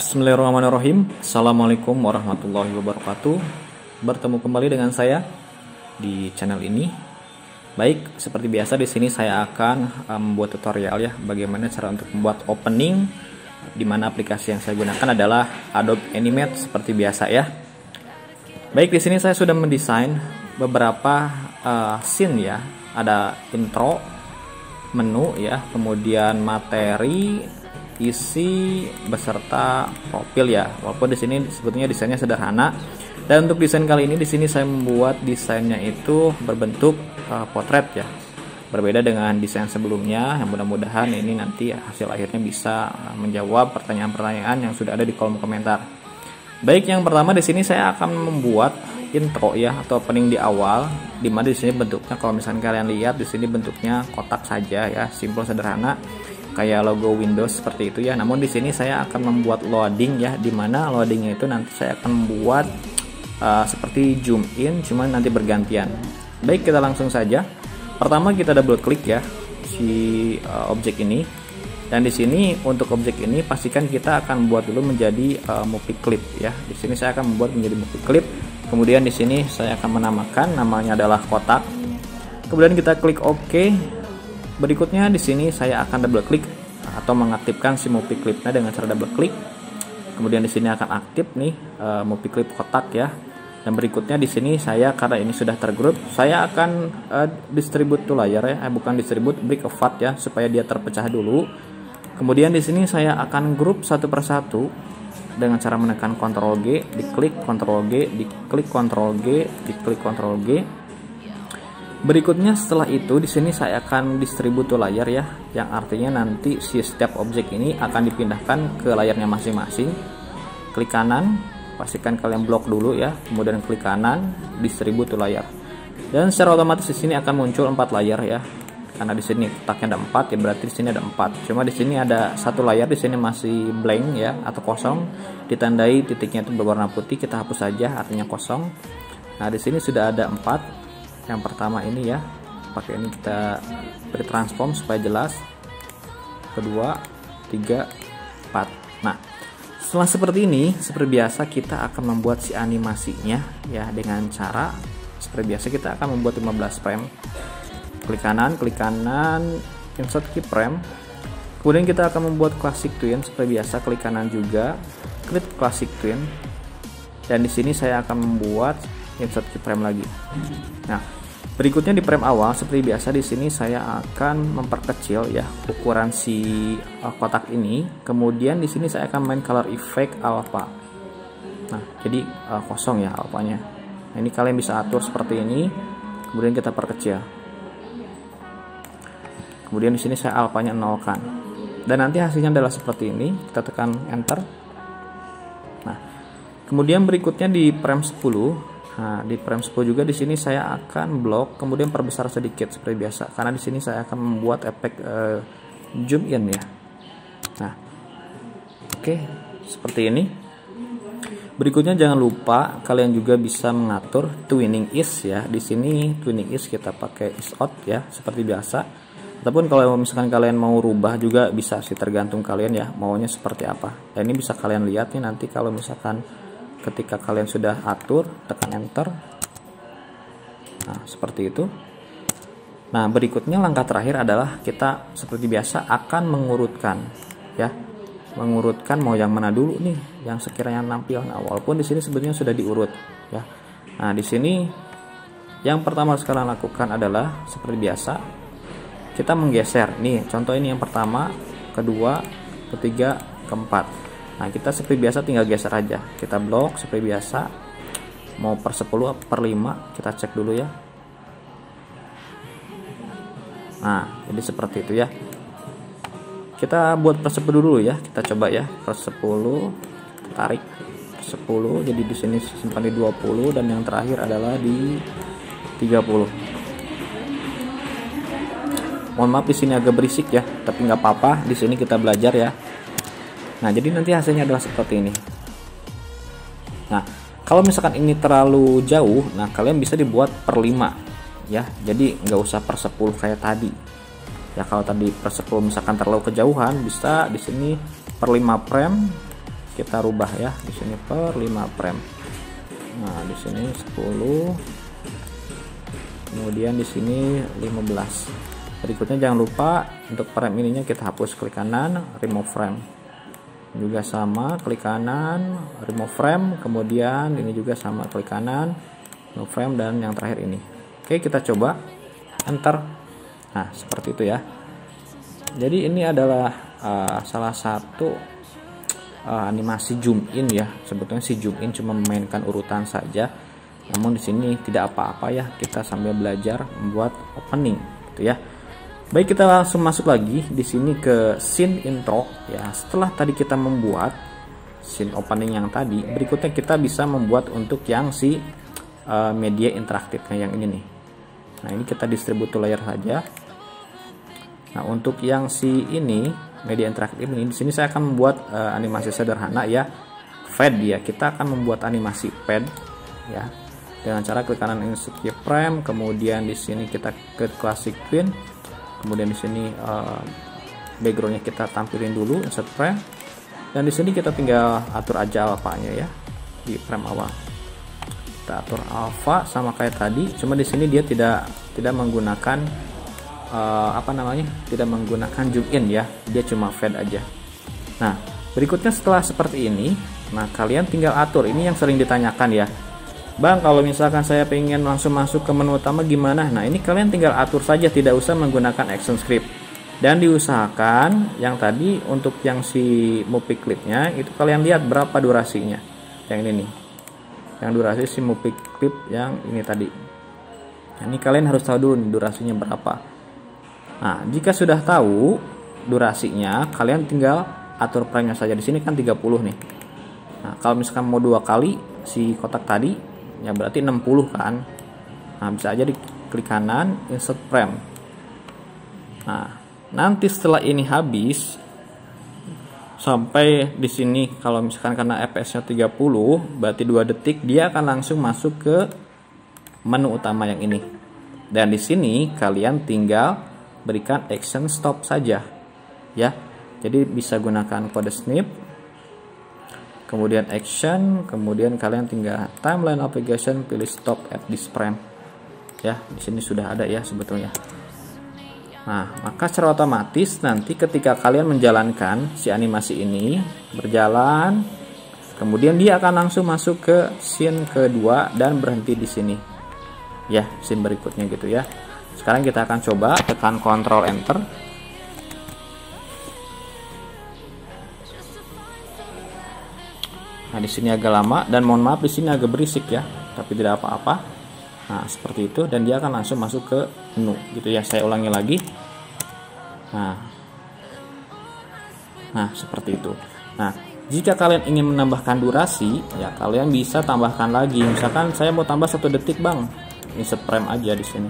Bismillahirrahmanirrahim. Assalamualaikum warahmatullahi wabarakatuh. Bertemu kembali dengan saya di channel ini. Baik, seperti biasa di sini saya akan membuat tutorial ya, bagaimana cara untuk membuat opening, di mana aplikasi yang saya gunakan adalah Adobe Animate seperti biasa ya. Baik, di sini saya sudah mendesain beberapa scene ya. Ada intro, menu ya, kemudian materi, isi beserta profil ya. Walaupun di sini sebetulnya desainnya sederhana. Dan untuk desain kali ini di sini saya membuat desainnya itu berbentuk potret ya. Berbeda dengan desain sebelumnya, yang mudah-mudahan ini nanti hasil akhirnya bisa menjawab pertanyaan-pertanyaan yang sudah ada di kolom komentar. Baik, yang pertama di sini saya akan membuat intro ya, atau opening di awal, dimana di sini bentuknya kalau misalnya kalian lihat di sini bentuknya kotak saja ya, simple sederhana kayak logo Windows seperti itu ya. Namun di sini saya akan membuat loading ya, dimana loadingnya itu nanti saya akan membuat seperti zoom in, cuman nanti bergantian. Baik, kita langsung saja. Pertama kita double klik ya si objek ini, dan di sini untuk objek ini pastikan kita akan buat dulu menjadi movie clip ya. Di sini saya akan membuat menjadi movie clip. Kemudian di sini saya akan menamakan namanya adalah kotak. Kemudian kita klik OK. Berikutnya di sini saya akan double klik atau mengaktifkan si movie clipnya dengan cara double klik. Kemudian di sini akan aktif nih movie clip kotak ya. Dan berikutnya di sini saya, karena ini sudah tergroup, saya akan distribute to layer ya, bukan distribute, break a path ya, supaya dia terpecah dulu. Kemudian di sini saya akan group satu persatu dengan cara menekan Ctrl G, diklik Ctrl G, diklik Ctrl G, diklik Ctrl G. Berikutnya setelah itu di sini saya akan distribute to layer ya, yang artinya nanti si setiap objek ini akan dipindahkan ke layarnya masing-masing. Klik kanan, pastikan kalian blok dulu ya, kemudian klik kanan, distribute to layer. Dan secara otomatis di sini akan muncul 4 layar ya. Karena di sini kotaknya ada 4 ya, berarti di sini ada 4. Cuma di sini ada satu layar di sini masih blank ya, atau kosong, ditandai titiknya itu berwarna putih, kita hapus saja artinya kosong. Nah, di sini sudah ada 4. Yang pertama ini ya, pakai ini kita beri transform supaya jelas. Kedua, 3, 4. Nah, setelah seperti ini, seperti biasa kita akan membuat si animasinya ya, dengan cara seperti biasa kita akan membuat 15 frame. Klik kanan, insert keyframe. Kemudian kita akan membuat classic twin seperti biasa, klik kanan juga, klik classic twin. Dan di sini saya akan membuat insert keyframe lagi. Nah, berikutnya di frame awal seperti biasa di sini saya akan memperkecil ya ukuran si kotak ini. Kemudian di sini saya akan main color effect alpha. Nah, jadi kosong ya alfanya. Nah, ini kalian bisa atur seperti ini. Kemudian kita perkecil. Kemudian di sini saya alfanya nolkan. Dan nanti hasilnya adalah seperti ini. Kita tekan enter. Nah, kemudian berikutnya di frame 10. Nah, di frame 10 juga di sini saya akan blok, kemudian perbesar sedikit seperti biasa, karena di sini saya akan membuat efek zoom in ya. Nah, oke, seperti ini. Berikutnya jangan lupa kalian juga bisa mengatur twinning ease ya. Di sini twinning ease kita pakai ease out ya, seperti biasa. Ataupun kalau misalkan kalian mau rubah juga bisa sih, tergantung kalian ya maunya seperti apa. Dan ini bisa kalian lihat nih nanti kalau misalkan ketika kalian sudah atur, tekan enter. Nah, seperti itu. Nah, berikutnya langkah terakhir adalah kita seperti biasa akan mengurutkan ya. Mengurutkan mau yang mana dulu nih yang sekiranya nampil. Nah, walaupun di sini sebetulnya sudah diurut ya. Nah, di sini yang pertama harus kalian lakukan adalah seperti biasa kita menggeser. Nih, contoh ini yang pertama, kedua, ketiga, keempat. Nah, kita seperti biasa tinggal geser aja. Kita blok seperti biasa. Mau per 10 per 5, kita cek dulu ya. Nah, jadi seperti itu ya. Kita buat per 10 dulu ya. Kita coba ya, per 10 tarik per 10. Jadi di sini simpan di 20 dan yang terakhir adalah di 30. Mohon maaf di sini agak berisik ya, tapi nggak apa-apa. Di sini kita belajar ya. Nah, jadi nanti hasilnya adalah seperti ini. Nah, kalau misalkan ini terlalu jauh, nah kalian bisa dibuat per 5 ya. Jadi nggak usah per 10 kayak tadi. Ya, kalau tadi per 10 misalkan terlalu kejauhan, bisa di sini per 5 frame kita rubah ya, di sini per 5 frame. Nah, di sini 10. Kemudian di sini 15. Berikutnya jangan lupa untuk frame ininya kita hapus, klik kanan, remove frame. Juga sama, klik kanan, remove frame. Kemudian ini juga sama, klik kanan, remove frame, dan yang terakhir ini. Oke, kita coba enter. Nah, seperti itu ya. Jadi ini adalah salah satu animasi zoom in ya. Sebetulnya si zoom in cuma memainkan urutan saja. Namun di sini tidak apa-apa ya, kita sambil belajar membuat opening gitu ya. Baik, kita langsung masuk lagi di sini ke scene intro ya. Setelah tadi kita membuat scene opening yang tadi, berikutnya kita bisa membuat untuk yang si media interaktifnya yang ini nih. Nah, ini kita distributor layer saja. Nah, untuk yang si ini media interaktif ini, di sini saya akan membuat animasi sederhana ya, fade ya. Kita akan membuat animasi fade ya dengan cara klik kanan insert keyframe, kemudian di sini kita ke classic queen, kemudian di sini backgroundnya kita tampilin dulu insert frame, dan di sini kita tinggal atur aja alfanya ya di frame awal. Kita atur alpha sama kayak tadi, cuma di sini dia tidak menggunakan tidak menggunakan zoom in ya, dia cuma fade aja. Nah, berikutnya setelah seperti ini, nah kalian tinggal atur. Ini yang sering ditanyakan ya, Bang, kalau misalkan saya pengen langsung masuk ke menu utama gimana? Nah, ini kalian tinggal atur saja, tidak usah menggunakan action script. Dan diusahakan yang tadi untuk yang si movie clipnya itu kalian lihat berapa durasinya. Yang ini nih, yang durasi si movie clip yang ini tadi. Nah, ini kalian harus tahu dulu nih durasinya berapa. Nah, jika sudah tahu durasinya, kalian tinggal atur frame-nya saja. Di sini kan 30 nih. Nah, kalau misalkan mau 2 kali si kotak tadi, ya berarti 60 kan. Nah, bisa aja diklik kanan insert frame. Nah, nanti setelah ini habis sampai di sini, kalau misalkan karena FPS-nya 30, berarti 2 detik dia akan langsung masuk ke menu utama yang ini. Dan di sini kalian tinggal berikan action stop saja ya. Jadi bisa gunakan kode snip, kemudian action, kemudian kalian tinggal timeline application, pilih stop at this frame ya. Di sini sudah ada ya sebetulnya. Nah, maka secara otomatis nanti ketika kalian menjalankan si animasi ini berjalan, kemudian dia akan langsung masuk ke scene kedua dan berhenti di sini ya, scene berikutnya gitu ya. Sekarang kita akan coba tekan Ctrl Enter. Nah, di sini agak lama dan mohon maaf di sini agak berisik ya, tapi tidak apa-apa. Nah, seperti itu, dan dia akan langsung masuk ke menu gitu ya. Saya ulangi lagi. Nah, seperti itu. Nah, jika kalian ingin menambahkan durasi ya, kalian bisa tambahkan lagi. Misalkan saya mau tambah 1 detik, Bang. Insert frame aja di sini.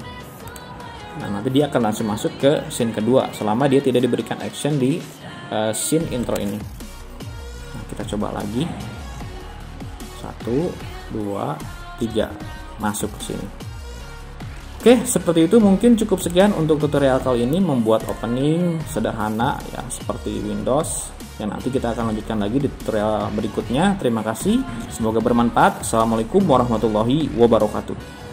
Nah, nanti dia akan langsung masuk ke scene kedua selama dia tidak diberikan action di scene intro ini. Nah, kita coba lagi. 1, 2, 3 masuk ke sini. Oke, seperti itu. Mungkin cukup sekian untuk tutorial kali ini membuat opening sederhana ya seperti Windows. Ya, nanti kita akan lanjutkan lagi di tutorial berikutnya. Terima kasih, semoga bermanfaat. Assalamualaikum warahmatullahi wabarakatuh.